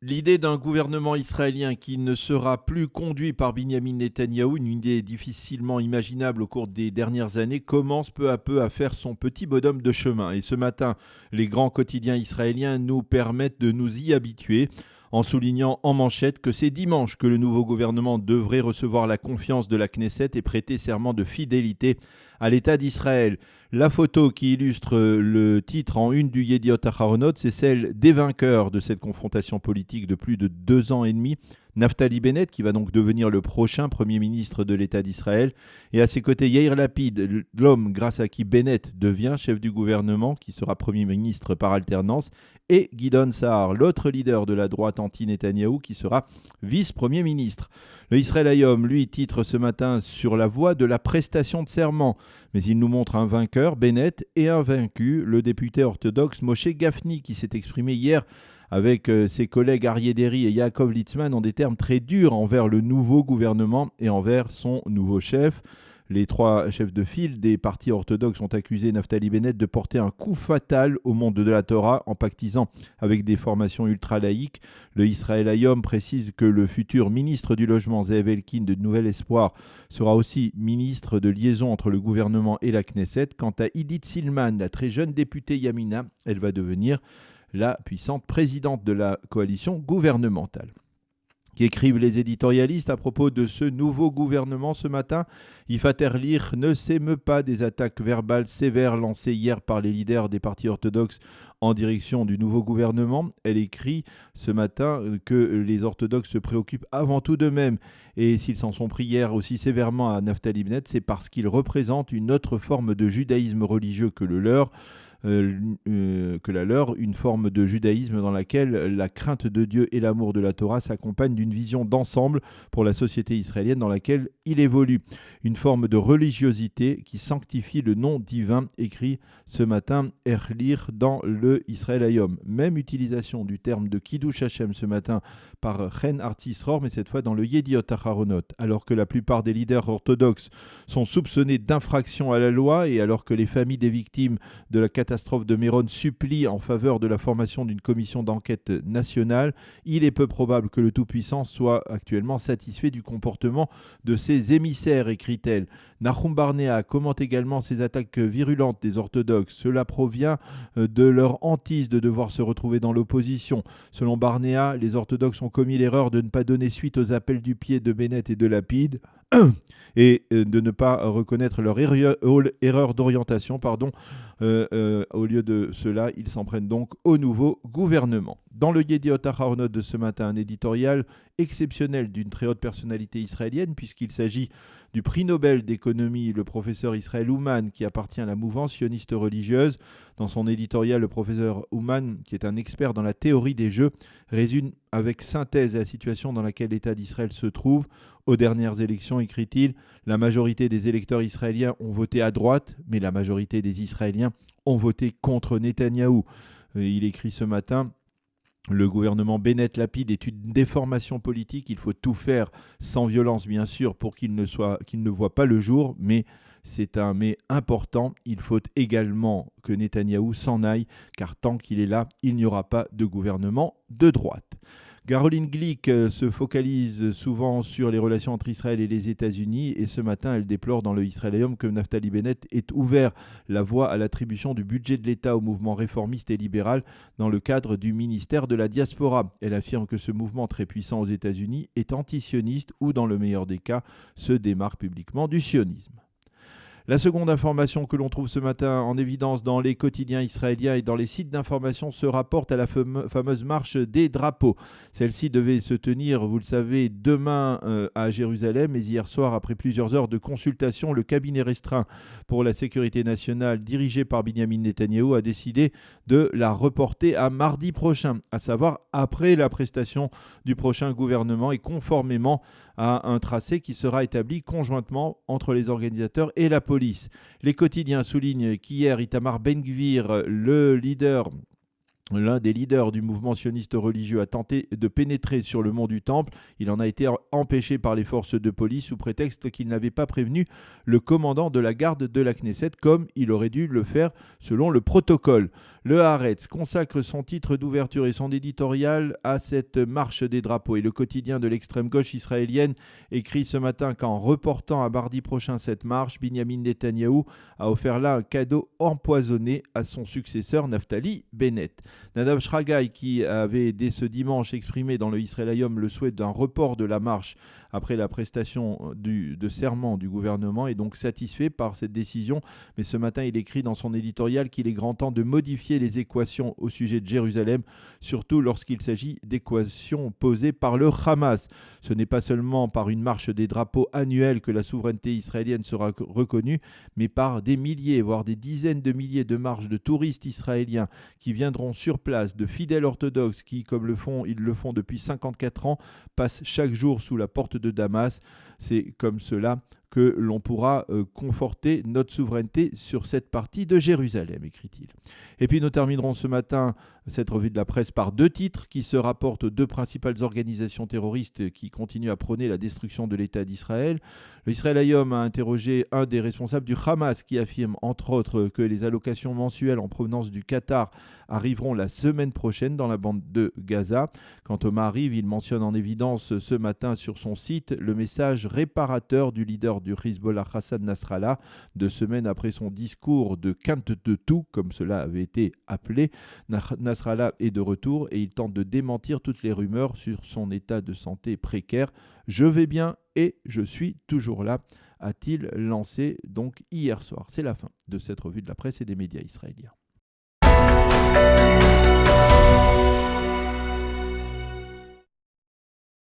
L'idée d'un gouvernement israélien qui ne sera plus conduit par Binyamin Netanyahou, une idée difficilement imaginable au cours des dernières années, commence peu à peu à faire son petit bonhomme de chemin. Et ce matin, les grands quotidiens israéliens nous permettent de nous y habituer, en soulignant en manchette que c'est dimanche que le nouveau gouvernement devrait recevoir la confiance de la Knesset et prêter serment de fidélité à l'État d'Israël. La photo qui illustre le titre en une du Yediot Aharonot, c'est celle des vainqueurs de cette confrontation politique de plus de 2 ans et demi. Naftali Bennett, qui va donc devenir le prochain Premier ministre de l'État d'Israël. Et à ses côtés, Yair Lapid, l'homme grâce à qui Bennett devient chef du gouvernement, qui sera Premier ministre par alternance. Et Gideon Sa'ar, l'autre leader de la droite anti-Netanyahou, qui sera vice-premier ministre. Le Israël Hayom, lui, titre ce matin sur la voie de la prestation de serment. Mais il nous montre un vainqueur, Bennett, et un vaincu, le député orthodoxe Moshe Gafni, qui s'est exprimé hier avec ses collègues Aryeh Deri et Yaakov Litzman en des termes très durs envers le nouveau gouvernement et envers son nouveau chef. Les 3 chefs de file des partis orthodoxes ont accusé Naftali Bennett de porter un coup fatal au monde de la Torah en pactisant avec des formations ultra-laïques. Le Israël Hayom précise que le futur ministre du Logement, Zeev Elkin, de Nouvel Espoir, sera aussi ministre de liaison entre le gouvernement et la Knesset. Quant à Idit Silman, la très jeune députée Yamina, elle va devenir la puissante présidente de la coalition gouvernementale. Qu'écrivent les éditorialistes à propos de ce nouveau gouvernement ce matin? Yifat Erlich ne s'émeut pas des attaques verbales sévères lancées hier par les leaders des partis orthodoxes en direction du nouveau gouvernement. Elle écrit ce matin que les orthodoxes se préoccupent avant tout d'eux-mêmes. Et s'ils s'en sont pris hier aussi sévèrement à Naftali Bennett, c'est parce qu'ils représentent une autre forme de judaïsme religieux que le leur. Une forme de judaïsme dans laquelle la crainte de Dieu et l'amour de la Torah s'accompagnent d'une vision d'ensemble pour la société israélienne dans laquelle il évolue. Une forme de religiosité qui sanctifie le nom divin, écrit ce matin Erlich dans le Israël Hayom. Même utilisation du terme de Kiddush Hashem ce matin par Chen Artisror, mais cette fois dans le Yediot Aharonot. Alors que la plupart des leaders orthodoxes sont soupçonnés d'infraction à la loi et alors que les familles des victimes de la catastrophe de Méron supplie en faveur de la formation d'une commission d'enquête nationale, il est peu probable que le Tout-Puissant soit actuellement satisfait du comportement de ses émissaires, écrit-elle. Nahum Barnea commente également ces attaques virulentes des orthodoxes. Cela provient de leur hantise de devoir se retrouver dans l'opposition. Selon Barnea, les orthodoxes ont commis l'erreur de ne pas donner suite aux appels du pied de Bennett et de Lapid et de ne pas reconnaître leur erreur d'orientation. Au lieu de cela, ils s'en prennent donc au nouveau gouvernement. Dans le Yediot Aharonot de ce matin, un éditorial exceptionnel d'une très haute personnalité israélienne, puisqu'il s'agit du prix Nobel d'économie, le professeur Israël Ouman, qui appartient à la mouvance sioniste religieuse. Dans son éditorial, le professeur Ouman, qui est un expert dans la théorie des jeux, résume avec synthèse la situation dans laquelle l'État d'Israël se trouve. Aux dernières élections, écrit-il, la majorité des électeurs israéliens ont voté à droite, mais la majorité des Israéliens ont voté contre Netanyahou. Il écrit ce matin: le gouvernement Bennett-Lapid est une déformation politique. Il faut tout faire sans violence, bien sûr, pour qu'il ne voit pas le jour, mais c'est un mais important. Il faut également que Netanyahou s'en aille, car tant qu'il est là, il n'y aura pas de gouvernement de droite. Caroline Glick se focalise souvent sur les relations entre Israël et les États-Unis et ce matin, elle déplore dans le Israël Hayom que Naftali Bennett ait ouvert la voie à l'attribution du budget de l'État au mouvement réformiste et libéral dans le cadre du ministère de la Diaspora. Elle affirme que ce mouvement très puissant aux États-Unis est antisioniste ou, dans le meilleur des cas, se démarque publiquement du sionisme. La seconde information que l'on trouve ce matin en évidence dans les quotidiens israéliens et dans les sites d'information se rapporte à la fameuse marche des drapeaux. Celle-ci devait se tenir, vous le savez, demain à Jérusalem, mais hier soir, après plusieurs heures de consultation, le cabinet restreint pour la sécurité nationale dirigé par Binyamin Netanyahou a décidé de la reporter à mardi prochain, à savoir après la prestation du prochain gouvernement et conformément à un tracé qui sera établi conjointement entre les organisateurs et la police. Les quotidiens soulignent qu'hier, Itamar Ben-Gvir, le leader L'un des leaders du mouvement sioniste religieux a tenté de pénétrer sur le mont du Temple. Il en a été empêché par les forces de police sous prétexte qu'il n'avait pas prévenu le commandant de la garde de la Knesset comme il aurait dû le faire selon le protocole. Le Haaretz consacre son titre d'ouverture et son éditorial à cette marche des drapeaux. Et le quotidien de l'extrême gauche israélienne écrit ce matin qu'en reportant à mardi prochain cette marche, Binyamin Netanyahou a offert là un cadeau empoisonné à son successeur Naftali Bennett. Nadav Shragai, qui avait dès ce dimanche exprimé dans le Israël Hayom le souhait d'un report de la marche après la prestation de serment du gouvernement, est donc satisfait par cette décision. Mais ce matin, il écrit dans son éditorial qu'il est grand temps de modifier les équations au sujet de Jérusalem, surtout lorsqu'il s'agit d'équations posées par le Hamas. Ce n'est pas seulement par une marche des drapeaux annuelle que la souveraineté israélienne sera reconnue, mais par des milliers, voire des dizaines de milliers de marches de touristes israéliens qui viendront sur place, de fidèles orthodoxes qui, comme ils le font depuis 54 ans, passent chaque jour sous la porte de Damas. C'est comme cela que l'on pourra conforter notre souveraineté sur cette partie de Jérusalem, écrit-il. Et puis nous terminerons ce matin cette revue de la presse par deux titres qui se rapportent aux deux principales organisations terroristes qui continuent à prôner la destruction de l'État d'Israël. Le Israël Hayom a interrogé un des responsables du Hamas qui affirme entre autres que les allocations mensuelles en provenance du Qatar arriveront la semaine prochaine dans la bande de Gaza. Quant au Maariv, il mentionne en évidence ce matin sur son site le message réparateur du leader du Hezbollah Hassan Nasrallah, 2 semaines après son discours de quinte de tout, comme cela avait été appelé. Nasrallah est de retour et il tente de démentir toutes les rumeurs sur son état de santé précaire. Je vais bien et je suis toujours là, a-t-il lancé donc hier soir. C'est la fin de cette revue de la presse et des médias israéliens.